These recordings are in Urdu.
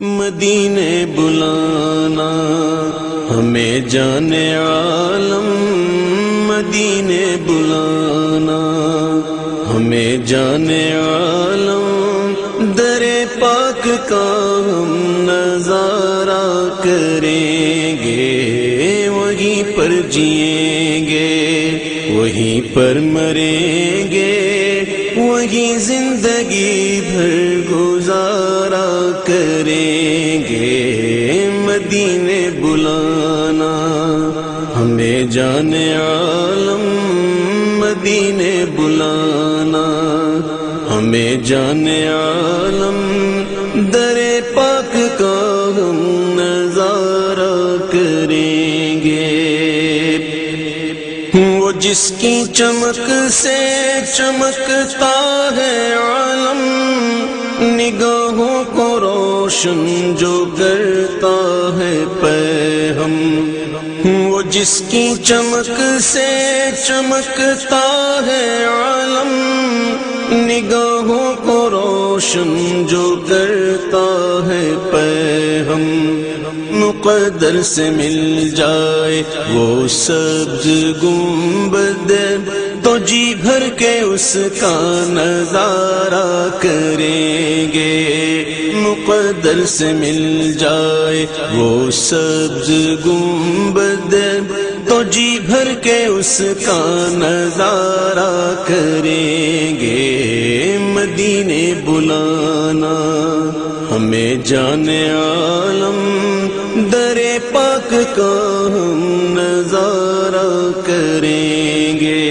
مدینے بلانا ہمیں جانے عالم، مدینے بلانا ہمیں جانے عالم، در پاک کا ہم نظارہ کریں گے، وہیں پر جئیں گے، وہیں پر مریں گے، وہیں زندگی بھر گزارا کریں گے۔ مدینے بلانا ہمیں جانے عالم، مدینے بلانا ہمیں جانے عالم، در پاک کا ہم نظارہ کریں گے۔ وہ جس کی چمک سے چمکتا ہے عالم، نگاہوں کو روشن جو کرتا ہے پیغام، وہ جس کی چمک سے چمکتا ہے عالم، نگاہوں کو روشن جو کرتا ہے پیغام، مقدر سے مل جائے وہ سبز گنبد، تو جی بھر کے اس کا نظارہ کریں گے۔ مقدر سے مل جائے وہ سبز گنبد، تو جی بھر کے اس کا نظارہ کریں گے۔ مدینے بلانا ہمیں جانے عالم، در پاک کا ہم نظارہ کریں گے۔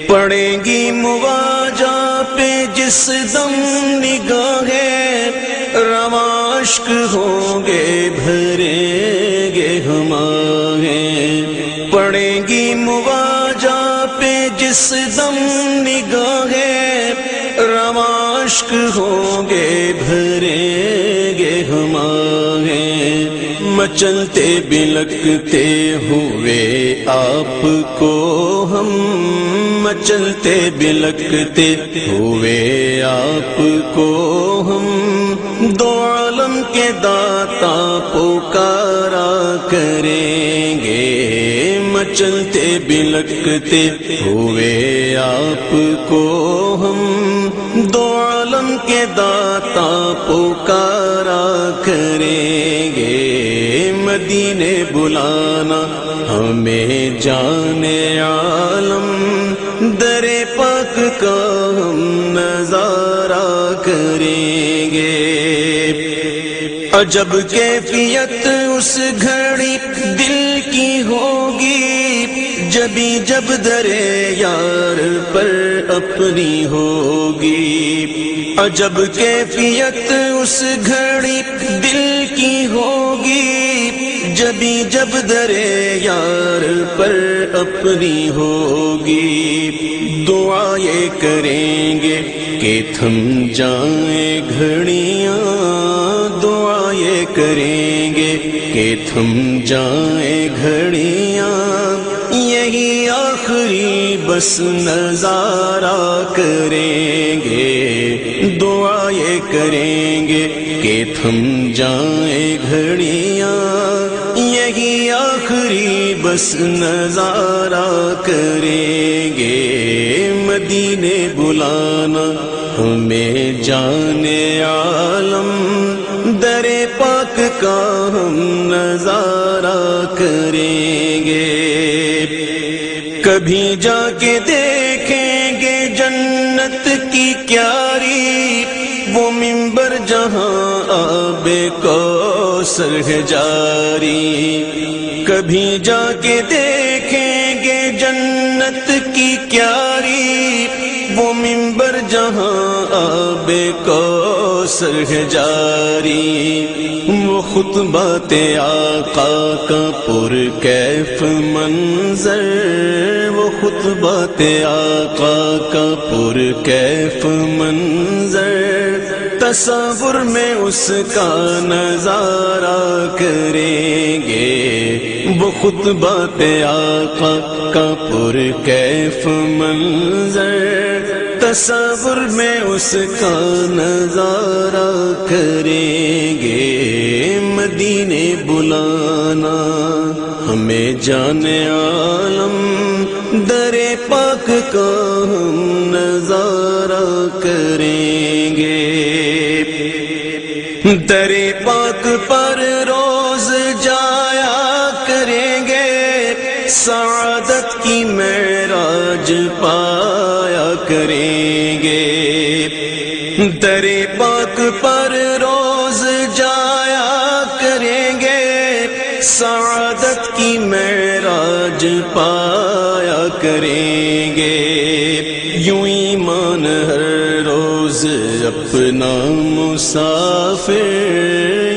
پڑیں گی مواجہ پہ جس دم نگاہیں، رواں اشک ہوں گے بھریں گے ہم آہیں۔ پڑیں گی مواجہ پہ جس دم نگاہیں، رواں اشک ہوں گے بھریں گے ہم آہیں۔ مچلتے بلکتے ہوئے آپ کو ہم، مچلتے بلکتے ہوئے آپ کو ہم، دو عالم کے داتا پکارا کریں گے۔ مچلتے بلکتے ہوئے آپ کو ہم، دو عالم کے داتا پکارا کریں گے۔ مدینے بلانا ہمیں جانے عالم، در پاک کا ہم نظارہ کریں گے۔ عجب کیفیت اس گھڑی دل کی ہوگی، جبھی جب در یار پر اپنی ہوگی۔ عجب کیفیت اس گھڑی دل کی ہوگی، جبھی جب در یار پر اپنی ہوگی۔ دعائیں کریں گے کہ تھم جائیں گھڑیاں، دعائیں کریں گے کہ تھم جائیں گھڑیاں، یہی آخری بس نظارہ کریں گے۔ دعائیں کریں گے کہ تھم جائیں گھڑیاں، یہی آخری بس نظارہ کریں گے۔ مدینے بلانا ہمیں جانے عالم، در پاک کا ہم نظارہ کریں گے۔ کبھی جا کے دیکھیں گے جنت کی کیاری، وہ منبر جہاں آب کوثر ہے جاری۔ کبھی جا کے دیکھیں گے جنت کی کیاری، وہ منبر جہاں آب کوثر ہے جاری۔ وہ خطبات آقا کا پر کیف منظر، وہ خطبات آقا کا پر کیف منظر، تصور میں اس کا نظارہ کریں گے۔ وہ خطبات آقا کا پر کیف منظر، تصور میں اس کا نظارہ کریں گے، مدینے بلانا ہمیں جانے عالم، در پاک کا ہم نظارہ کریں گے۔ در پاک پر روز جایا کریں گے، سعادت کی معراج پایا کریں گے۔ در پاک پر روز جایا کریں گے، سعادت کی معراج پایا کریں گے۔ یوں ایمان ہر روز اپنا مسافر،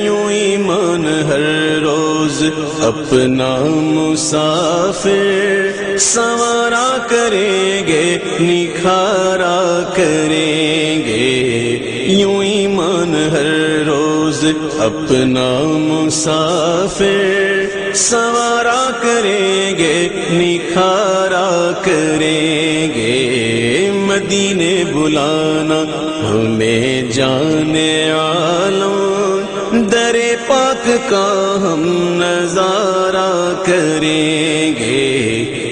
یوں ایمان ہر روز اپنا مسافر، سنوارا کریں گے نکھارا کریں گے۔ یوں ایمان ہر روز اپنا مسافر، سنوارا کریں گے نکھارا کریں گے۔ مدینے بلانا ہمیں جانے عالم، در پاک کا ہم نظارہ کریں گے۔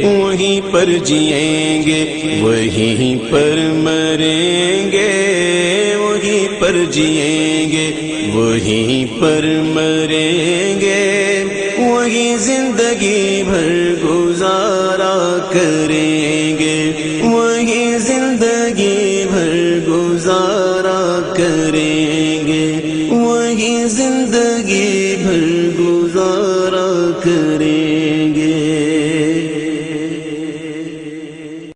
وہیں پر جئیں گے وہیں پر مریں گے، وہیں پر جئیں گے وہیں پر مریں گے، وہیں زندگی بھر گزارا کریں گے، وہیں زندگی بھر گزارا کریں گے، وہیں زندگی